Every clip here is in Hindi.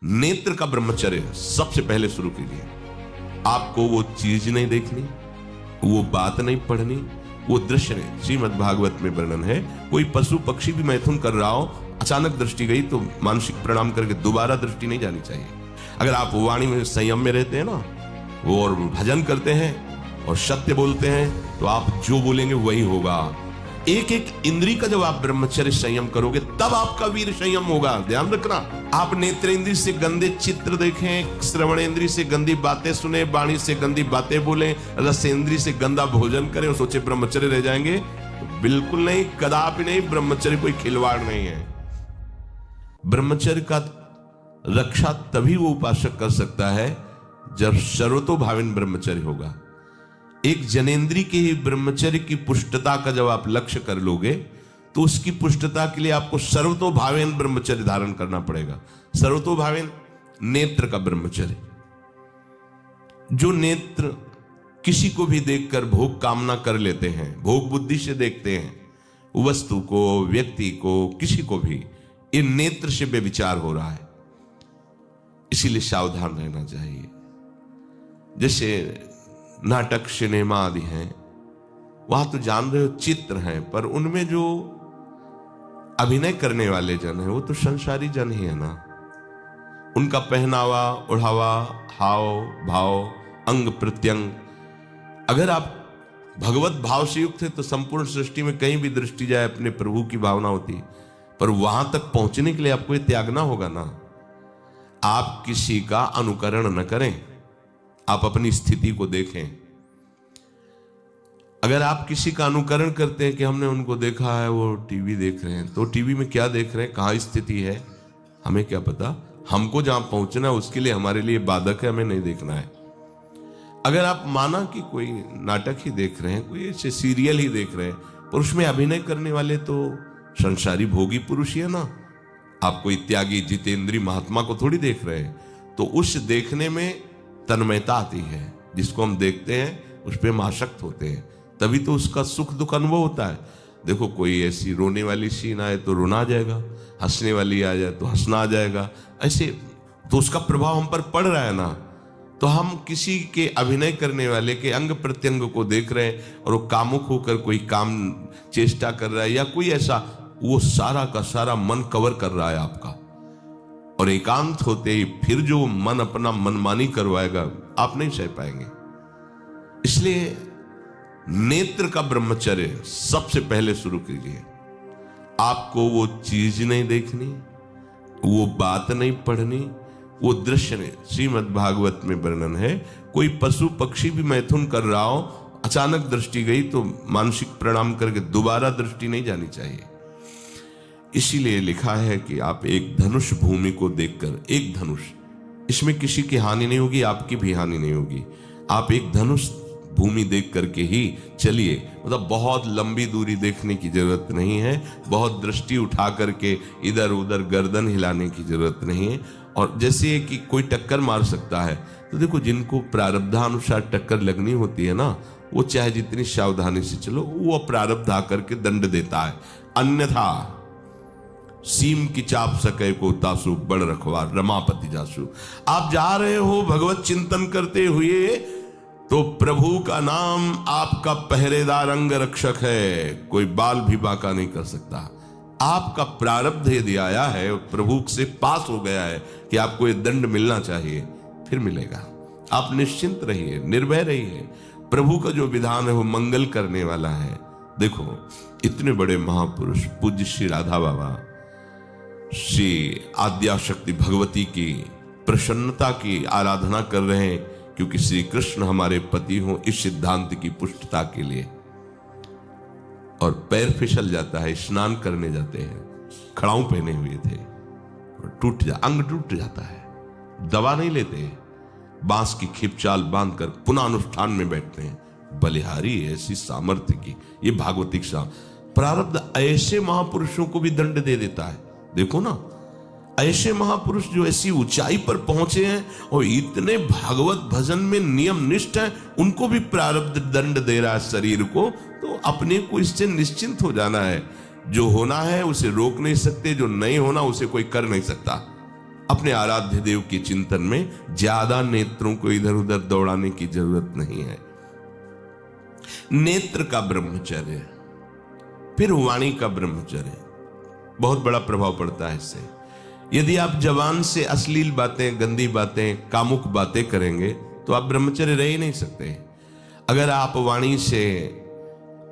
नेत्र का ब्रह्मचर्य सबसे पहले शुरू कीजिए। आपको वो चीज नहीं देखनी, वो बात नहीं पढ़नी, वो दृश्य नहीं। श्रीमद् भागवत में वर्णन है, कोई पशु पक्षी भी मैथुन कर रहा हो, अचानक दृष्टि गई तो मानसिक प्रणाम करके दोबारा दृष्टि नहीं जानी चाहिए। अगर आप वाणी में संयम में रहते हैं ना, वो और भजन करते हैं और सत्य बोलते हैं, तो आप जो बोलेंगे वही होगा। एक एक इंद्री का जब आप ब्रह्मचर्य संयम करोगे तब आपका वीर संयम होगा। ध्यान रखना, आप नेत्रेंद्री से गंदे चित्र देखें, श्रवणेंद्री से गंदी बातें सुने, वाणी से गंदी बातें बोलें, रसेंद्री से गंदा भोजन करें और सोचे ब्रह्मचर्य रह जाएंगे, तो बिल्कुल नहीं, कदापि नहीं। ब्रह्मचर्य कोई खिलवाड़ नहीं है। ब्रह्मचर्य का रक्षा तभी वो उपासक कर सकता है जब सर्वतोभाविन ब्रह्मचर्य होगा। एक जनेंद्री के ही ब्रह्मचर्य की पुष्टता का जब आप लक्ष्य कर लोगे तो उसकी पुष्टता के लिए आपको सर्वतोभावेन ब्रह्मचर्य धारण करना पड़ेगा। सर्वतोभावेन नेत्र का ब्रह्मचर्य, जो नेत्र किसी को भी देखकर भोग कामना कर लेते हैं, भोग बुद्धि से देखते हैं वस्तु को, व्यक्ति को, किसी को भी, ये नेत्र से बेविचार हो रहा है। इसीलिए सावधान रहना चाहिए। जैसे नाटक, सिनेमा आदि हैं, वहां तो जान रहे हो चित्र हैं, पर उनमें जो अभिनय करने वाले जन हैं वो तो संसारी जन ही है ना। उनका पहनावा, ओढ़ावा, हाव भाव, अंग प्रत्यंग, अगर आप भगवत भाव से युक्त है तो संपूर्ण सृष्टि में कहीं भी दृष्टि जाए अपने प्रभु की भावना होती है। पर वहां तक पहुंचने के लिए आपको ये त्यागना होगा ना। आप किसी का अनुकरण न करें, आप अपनी स्थिति को देखें। अगर आप किसी का अनुकरण करते हैं कि हमने उनको देखा है, वो टीवी देख रहे हैं, तो टीवी में क्या देख रहे हैं, कहां स्थिति है, हमें क्या पता। हमको जहां पहुंचना है उसके लिए हमारे लिए बाधक है, हमें नहीं देखना है। अगर आप माना कि कोई नाटक ही देख रहे हैं, कोई ऐसे सीरियल ही देख रहे हैं, पर उसमें अभिनय करने वाले तो संसारी भोगी पुरुष ही है ना। आप कोई त्यागी जितेंद्री महात्मा को थोड़ी देख रहे हैं। तो उस देखने में तन्मयता आती है, जिसको हम देखते हैं उस पर हम आसक्त होते हैं, तभी तो उसका सुख दुख अनुभव होता है। देखो, कोई ऐसी रोने वाली सीन आए तो रोना आ जाएगा, हंसने वाली आ जाए तो हंसना आ जाएगा, ऐसे तो उसका प्रभाव हम पर पड़ रहा है ना। तो हम किसी के अभिनय करने वाले के अंग प्रत्यंग को देख रहे हैं और वो कामुक होकर कोई काम चेष्टा कर रहा है या कोई ऐसा, वो सारा का सारा मन कवर कर रहा है आपका। और एकांत होते ही फिर जो मन अपना मनमानी करवाएगा, आप नहीं सह पाएंगे। इसलिए नेत्र का ब्रह्मचर्य सबसे पहले शुरू कीजिए। आपको वो चीज नहीं देखनी, वो बात नहीं पढ़नी, वो दृश्य नहीं। श्रीमद् भागवत में वर्णन है, कोई पशु पक्षी भी मैथुन कर रहा हो, अचानक दृष्टि गई तो मानसिक प्रणाम करके दोबारा दृष्टि नहीं जानी चाहिए। इसीलिए लिखा है कि आप एक धनुष भूमि को देखकर, एक धनुष, इसमें किसी की हानि नहीं होगी, आपकी भी हानि नहीं होगी। आप एक धनुष भूमि देख करके ही चलिए। मतलब बहुत लंबी दूरी देखने की जरूरत नहीं है, बहुत दृष्टि उठा करके इधर उधर गर्दन हिलाने की जरूरत नहीं है। और जैसे कि कोई टक्कर मार सकता है, तो देखो जिनको प्रारब्धानुसार टक्कर लगनी होती है ना, वो चाहे जितनी सावधानी से चलो, वो प्रारब्ध आकर के दंड देता है। अन्यथा सीम की चाप सके को तासु, बड़ रखवार रमापति जासु। आप जा रहे हो भगवत चिंतन करते हुए, तो प्रभु का नाम आपका पहरेदार अंग रक्षक है, कोई बाल भी बांका नहीं कर सकता। आपका प्रारब्ध यदि आया है, प्रभु से पास हो गया है कि आपको ये दंड मिलना चाहिए, फिर मिलेगा। आप निश्चिंत रहिए, निर्भय रहिए। प्रभु का जो विधान है वो मंगल करने वाला है। देखो, इतने बड़े महापुरुष पूज्य श्री राधा बाबा, श्री आद्याशक्ति भगवती की प्रसन्नता की आराधना कर रहे हैं, क्योंकि श्री कृष्ण हमारे पति हों, इस सिद्धांत की पुष्टता के लिए। और पैर फिसल जाता है, स्नान करने जाते हैं, खड़ाऊ पहने हुए थे और अंग टूट जाता है, दवा नहीं लेते, बांस की खिपचाल बांधकर पुनः अनुष्ठान में बैठते हैं। बलिहारी ऐसी सामर्थ्य की, ये भागवतिक प्रारब्ध ऐसे महापुरुषों को भी दंड दे देता है। देखो ना, ऐसे महापुरुष जो ऐसी ऊंचाई पर पहुंचे हैं और इतने भागवत भजन में नियम निष्ठ हैं, उनको भी प्रारब्ध दंड दे रहा है शरीर को। तो अपने को इससे निश्चिंत हो जाना है। जो होना है उसे रोक नहीं सकते, जो नहीं होना उसे कोई कर नहीं सकता। अपने आराध्य देव के चिंतन में ज्यादा नेत्रों को इधर उधर दौड़ाने की जरूरत नहीं है। नेत्र का ब्रह्मचर्य, फिर वाणी का ब्रह्मचर्य, बहुत बड़ा प्रभाव पड़ता है इससे। यदि आप जबान से अश्लील बातें, गंदी बातें, कामुक बातें करेंगे तो आप ब्रह्मचर्य रह ही नहीं सकते। अगर आप वाणी से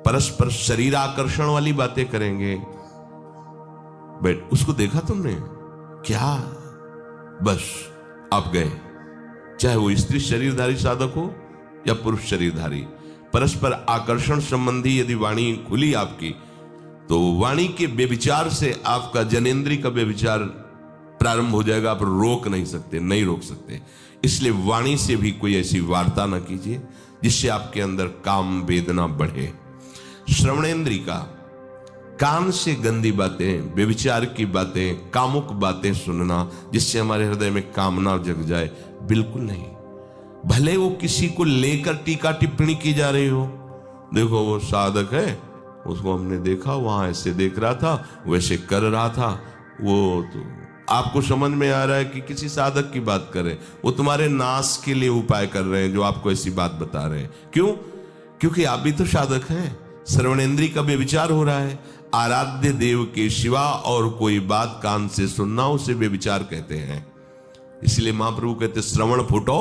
परस्पर शरीर आकर्षण वाली बातें करेंगे, बट उसको देखा तुमने क्या, बस आप गए। चाहे वो स्त्री शरीरधारी साधक हो या पुरुष शरीरधारी, परस्पर आकर्षण संबंधी यदि वाणी खुली आपकी, तो वाणी के व्यभिचार से आपका जनेंद्री का व्यभिचार प्रारंभ हो जाएगा। आप रोक नहीं सकते, नहीं रोक सकते। इसलिए वाणी से भी कोई ऐसी वार्ता ना कीजिए जिससे आपके अंदर काम वेदना बढ़े। श्रवणेंद्री का, कान से गंदी बातें, व्यभिचार की बातें, कामुक बातें सुनना जिससे हमारे हृदय में कामना जग जाए, बिल्कुल नहीं। भले वो किसी को लेकर टीका टिप्पणी की जा रही हो, देखो वो साधक है, उसको हमने देखा वहां ऐसे देख रहा था, वैसे कर रहा था, वो तो आपको समझ में आ रहा है कि किसी साधक की बात कर रहे हैं, वो तुम्हारे नाश के लिए उपाय कर रहे हैं जो आपको ऐसी बात बता रहे हैं। क्यों? क्योंकि आप भी तो साधक हैं। श्रवणेंद्री का व्यभिचार हो रहा है। आराध्य देव के सिवा और कोई बात कान से सुनना उसे व्यभिचार कहते हैं। इसलिए महाप्रभु कहते श्रवण फूटो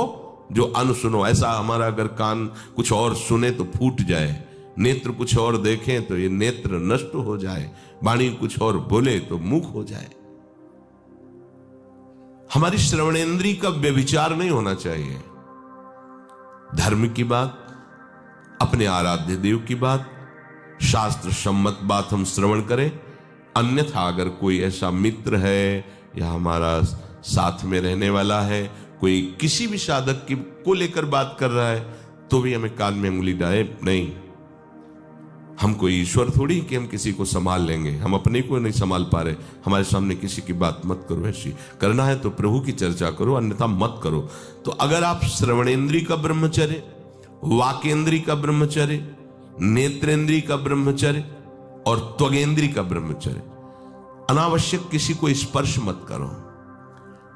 जो अन सुनो। ऐसा हमारा अगर कान कुछ और सुने तो फूट जाए, नेत्र कुछ और देखें तो ये नेत्र नष्ट हो जाए, वाणी कुछ और बोले तो मुख हो जाए। हमारी श्रवणेंद्री का व्यभिचार नहीं होना चाहिए। धर्म की बात, अपने आराध्य देव की बात, शास्त्र सम्मत बात हम श्रवण करें। अन्यथा अगर कोई ऐसा मित्र है या हमारा साथ में रहने वाला है, कोई किसी भी साधक की को लेकर बात कर रहा है, तो भी हमें कान में उंगली डाले नहीं। हम कोई ईश्वर थोड़ी कि हम किसी को संभाल लेंगे, हम अपने को नहीं संभाल पा रहे। हमारे सामने किसी की बात मत करो, ऐसी करना है तो प्रभु की चर्चा करो, अन्यथा मत करो। तो अगर आप श्रवणेंद्री का ब्रह्मचर्य, वाकेंद्री का ब्रह्मचर्य, नेत्रेंद्री का ब्रह्मचर्य और त्वगेंद्री का ब्रह्मचर्य, अनावश्यक किसी को स्पर्श मत करो।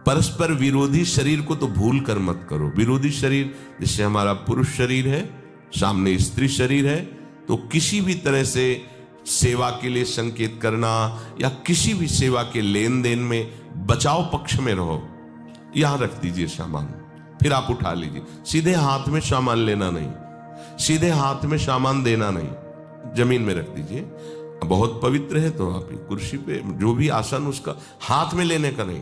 परस्पर विरोधी शरीर को तो भूल कर मत करो। विरोधी शरीर जिससे हमारा पुरुष शरीर है, सामने स्त्री शरीर है, तो किसी भी तरह से सेवा के लिए संकेत करना या किसी भी सेवा के लेन देन में बचाव पक्ष में रहो। यहां रख दीजिए सामान, फिर आप उठा लीजिए। सीधे हाथ में सामान लेना नहीं, सीधे हाथ में सामान देना नहीं, जमीन में रख दीजिए। बहुत पवित्र है तो आप कुर्सी पे जो भी आसन, उसका हाथ में लेने का नहीं।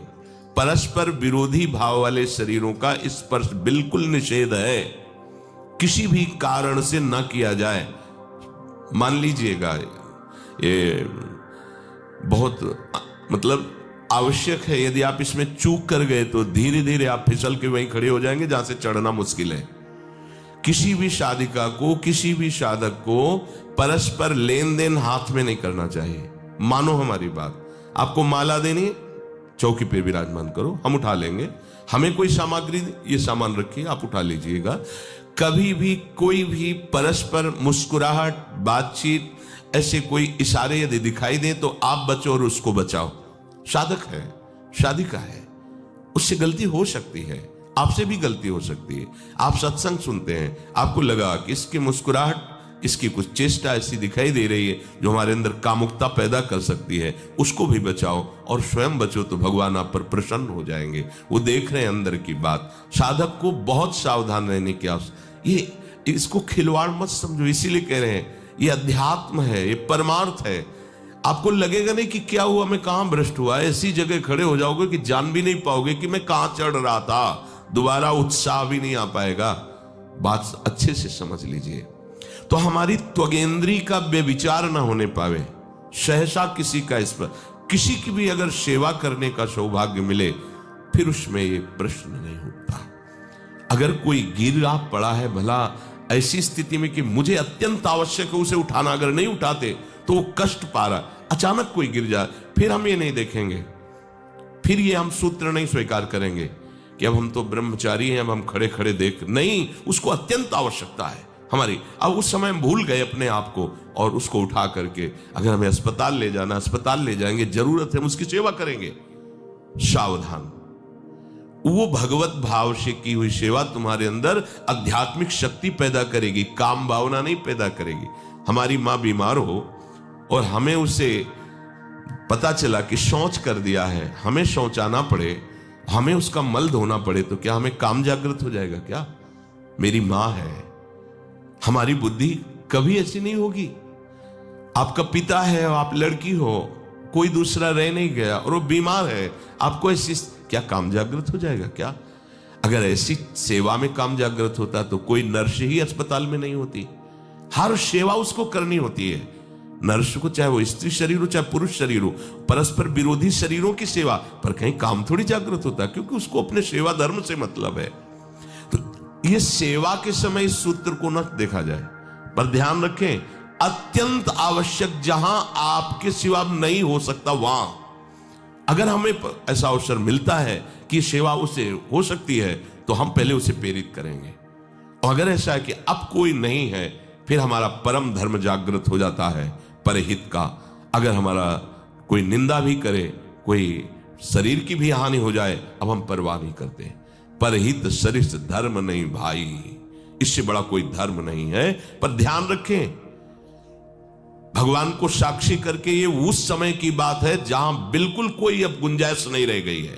परस्पर विरोधी भाव वाले शरीरों का स्पर्श बिल्कुल निषेध है, किसी भी कारण से न किया जाए। मान लीजिएगा ये बहुत मतलब आवश्यक है, यदि आप इसमें चूक कर गए तो धीरे धीरे आप फिसल के वहीं खड़े हो जाएंगे जहां से चढ़ना मुश्किल है। किसी भी साधिका को, किसी भी साधक को परस्पर लेन देन हाथ में नहीं करना चाहिए। मानो हमारी बात, आपको माला देनी, चौकी पे विराजमान करो, हम उठा लेंगे। हमें कोई सामग्री, ये सामान रखिए, आप उठा लीजिएगा। कभी भी कोई भी परस्पर मुस्कुराहट, बातचीत, ऐसे कोई इशारे यदि दिखाई दे तो आप बचो और उसको बचाओ। साधक है, साधिका है, उससे गलती हो सकती है, आपसे भी गलती हो सकती है। आप सत्संग सुनते हैं, आपको लगा कि इसकी मुस्कुराहट, इसकी कुछ चेष्टा ऐसी दिखाई दे रही है जो हमारे अंदर कामुकता पैदा कर सकती है, उसको भी बचाओ और स्वयं बचो, तो भगवान आप पर प्रसन्न हो जाएंगे। वो देख रहे हैं अंदर की बात। साधक को बहुत सावधान रहने की आवश्यकता। ये इसको खिलवाड़ मत समझो, इसीलिए कह रहे हैं ये अध्यात्म है, ये परमार्थ है। आपको लगेगा नहीं कि क्या हुआ, मैं कहां भ्रष्ट हुआ, ऐसी जगह खड़े हो जाओगे कि जान भी नहीं पाओगे कि मैं कहां चढ़ रहा था, दोबारा उत्साह भी नहीं आ पाएगा। बात अच्छे से समझ लीजिए। तो हमारी त्वगेंद्री का व्यभिचार ना होने पावे, सहसा किसी का इस पर, किसी की भी अगर सेवा करने का सौभाग्य मिले, फिर उसमें ये प्रश्न नहीं उठता। अगर कोई गिरा पड़ा है, भला ऐसी स्थिति में कि मुझे अत्यंत आवश्यक है उसे उठाना, अगर नहीं उठाते तो वो कष्ट पा रहा, अचानक कोई गिर जाए, फिर हम ये नहीं देखेंगे, फिर ये हम सूत्र नहीं स्वीकार करेंगे कि अब हम तो ब्रह्मचारी हैं, अब हम खड़े खड़े देख नहीं। उसको अत्यंत आवश्यकता है हमारी। अब उस समय हम भूल गए अपने आप को और उसको उठा करके अगर हमें अस्पताल ले जाना, अस्पताल ले जाएंगे, जरूरत है हम उसकी सेवा करेंगे। सावधान, वो भगवत भाव से की हुई सेवा तुम्हारे अंदर आध्यात्मिक शक्ति पैदा करेगी, काम भावना नहीं पैदा करेगी। हमारी माँ बीमार हो और हमें उसे पता चला कि शौच कर दिया है, हमें शौचाना पड़े, हमें उसका मल धोना पड़े, तो क्या हमें काम जागृत हो जाएगा? क्या मेरी माँ है। हमारी बुद्धि कभी ऐसी नहीं होगी। आपका पिता है और आप लड़की हो, कोई दूसरा रह नहीं गया और वो बीमार है, आपको ऐसी क्या काम जागृत हो जाएगा? क्या अगर ऐसी सेवा में काम जागृत होता तो कोई नर्स ही अस्पताल में नहीं होती। हर सेवा उसको करनी होती है, नर्स को, चाहे वो स्त्री शरीर हो चाहे पुरुष शरीर हो, परस्पर विरोधी शरीरों की सेवा, पर कहीं काम थोड़ी जागृत होता, क्योंकि उसको अपने सेवा धर्म से मतलब है। तो ये सेवा के समय इस सूत्र को न देखा जाए, पर ध्यान रखें, अत्यंत आवश्यक जहां आपके सिवा नहीं हो सकता वहां अगर हमें ऐसा अवसर मिलता है कि सेवा उसे हो सकती है, तो हम पहले उसे प्रेरित करेंगे। और अगर ऐसा है कि अब कोई नहीं है, फिर हमारा परम धर्म जागृत हो जाता है परहित का। अगर हमारा कोई निंदा भी करे, कोई शरीर की भी हानि हो जाए, अब हम परवाह नहीं करते। परहित सरिस धर्म नहीं भाई, इससे बड़ा कोई धर्म नहीं है। पर ध्यान रखें, भगवान को साक्षी करके ये उस समय की बात है जहां बिल्कुल कोई अब गुंजाइश नहीं रह गई है।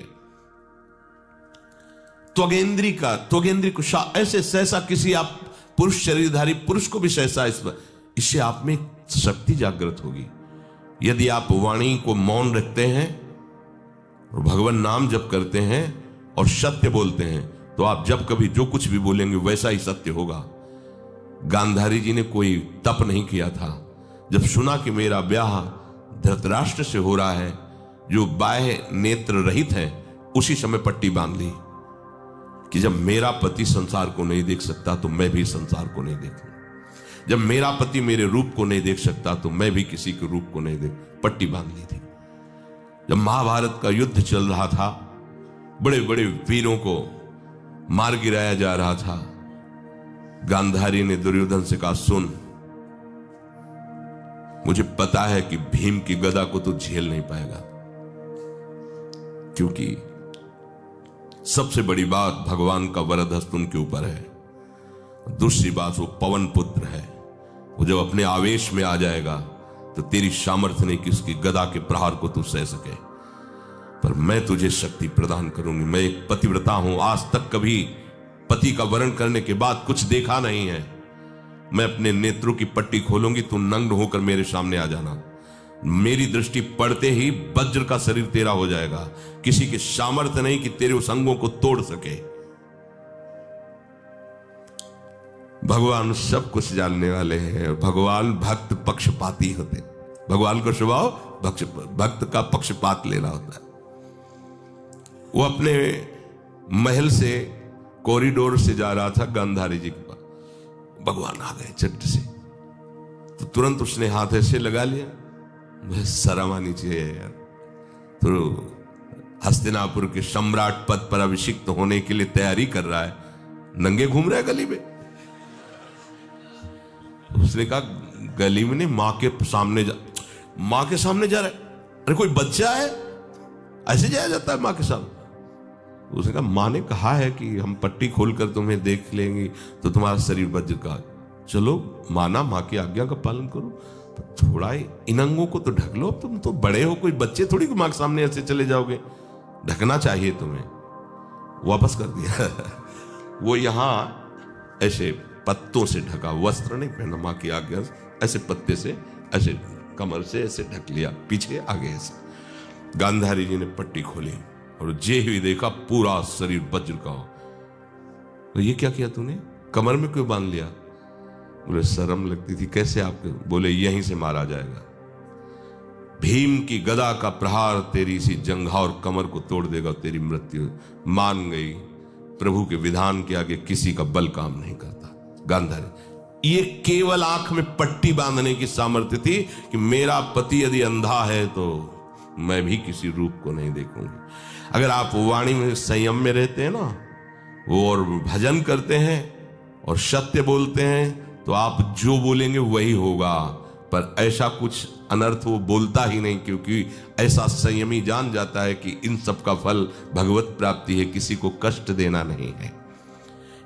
त्वगेंद्री को ऐसे सहसा किसी आप पुरुष शरीरधारी पुरुष को भी सहसा इससे आप में शक्ति जागृत होगी। यदि आप वाणी को मौन रखते हैं और भगवान नाम जप करते हैं और सत्य बोलते हैं, तो आप जब कभी जो कुछ भी बोलेंगे वैसा ही सत्य होगा। गांधारी जी ने कोई तप नहीं किया था। जब सुना कि मेरा ब्याह धृतराष्ट्र से हो रहा है जो बाह्य नेत्र रहित है, उसी समय पट्टी बांध ली कि जब मेरा पति संसार को नहीं देख सकता तो मैं भी संसार को नहीं देखूं। जब मेरा पति मेरे रूप को नहीं देख सकता तो मैं भी किसी के रूप को नहीं देख, पट्टी बांध ली थी। जब महाभारत का युद्ध चल रहा था, बड़े बड़े वीरों को मार गिराया जा रहा था, गांधारी ने दुर्योधन से कहा, सुन, मुझे पता है कि भीम की गदा को तो झेल नहीं पाएगा, क्योंकि सबसे बड़ी बात भगवान का वरद हस्त उनके ऊपर है। दूसरी बात, वो पवन पुत्र है, वो जब अपने आवेश में आ जाएगा तो तेरी सामर्थ्य नहीं कि उसकी गदा के प्रहार को तू सह सके, पर मैं तुझे शक्ति प्रदान करूंगी। मैं एक पतिव्रता हूं, आज तक कभी पति का वरण करने के बाद कुछ देखा नहीं है। मैं अपने नेत्रों की पट्टी खोलूंगी, तू नग्न होकर मेरे सामने आ जाना। मेरी दृष्टि पड़ते ही वज्र का शरीर तेरा हो जाएगा। किसी के सामर्थ्य नहीं कि तेरे उस अंगों को तोड़ सके। भगवान सब कुछ जानने वाले हैं। भगवान भक्त पक्षपाती होते। भगवान का स्वभाव भक्त का पक्षपात लेना होता है। वो अपने महल से कॉरिडोर से जा रहा था गांधारी जी के पास, भगवान आ गए झट से, तो तुरंत उसने हाथ ऐसे लगा लिया, मुझे शर्म आनी चाहिए यार, तो हस्तिनापुर के सम्राट पद पर अभिषिक्त होने के लिए तैयारी कर रहा है, नंगे घूम रहा है गली में। उसने कहा, गली में नहीं, मां के सामने जा रहा है। अरे कोई बच्चा है, ऐसे जाया जाता है मां के सामने? उसने कहा, मां ने कहा है कि हम पट्टी खोलकर तुम्हें देख लेंगे तो तुम्हारा शरीर वज्र का, चलो माना, मां की आज्ञा का पालन करो, तो थोड़ा इन अंगों को तो ढक लो, तुम तो बड़े हो, कोई बच्चे थोड़ी मां के सामने ऐसे चले जाओगे, ढकना चाहिए तुम्हें। वापस कर दिया। वो यहां ऐसे पत्तों से ढका, वस्त्र नहीं पहना, मां की आज्ञा, ऐसे पत्ते से ऐसे कमर से ऐसे ढक लिया, पीछे आगे ऐसे। गांधारी जी ने पट्टी खोली और जे हुई देखा पूरा शरीर वज्र का हो। तो ये क्या किया तूने, कमर में क्यों बांध लिया? बोले शर्म लगती थी। कैसे आपके? बोले यहीं से मारा जाएगा। भीम की गदा का प्रहार तेरी इसी जंघा और कमर को तोड़ देगा, तेरी मृत्यु। मान गई, प्रभु के विधान के आगे किसी का बल काम नहीं करता। गांधारी, ये केवल आंख में पट्टी बांधने की सामर्थ्य थी कि मेरा पति यदि अंधा है तो मैं भी किसी रूप को नहीं देखूंगी। अगर आप वाणी में संयम में रहते हैं ना, वो और भजन करते हैं और सत्य बोलते हैं, तो आप जो बोलेंगे वही होगा। पर ऐसा कुछ अनर्थ वो बोलता ही नहीं, क्योंकि ऐसा संयमी जान जाता है कि इन सब का फल भगवत प्राप्ति है, किसी को कष्ट देना नहीं है।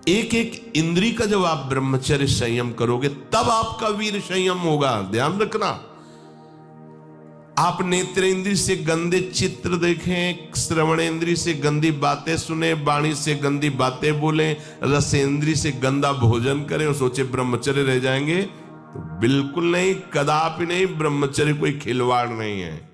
एक एक इंद्री का जब आप ब्रह्मचर्य संयम करोगे तब आपका वीर संयम होगा। ध्यान रखना, आप नेत्रेंद्री से गंदे चित्र देखें, श्रवणेंद्री से गंदी बातें सुने, वाणी से गंदी बातें बोलें, रसेंद्री से गंदा भोजन करें और सोचे ब्रह्मचर्य रह जाएंगे, तो बिल्कुल नहीं, कदापि नहीं। ब्रह्मचर्य कोई खिलवाड़ नहीं है।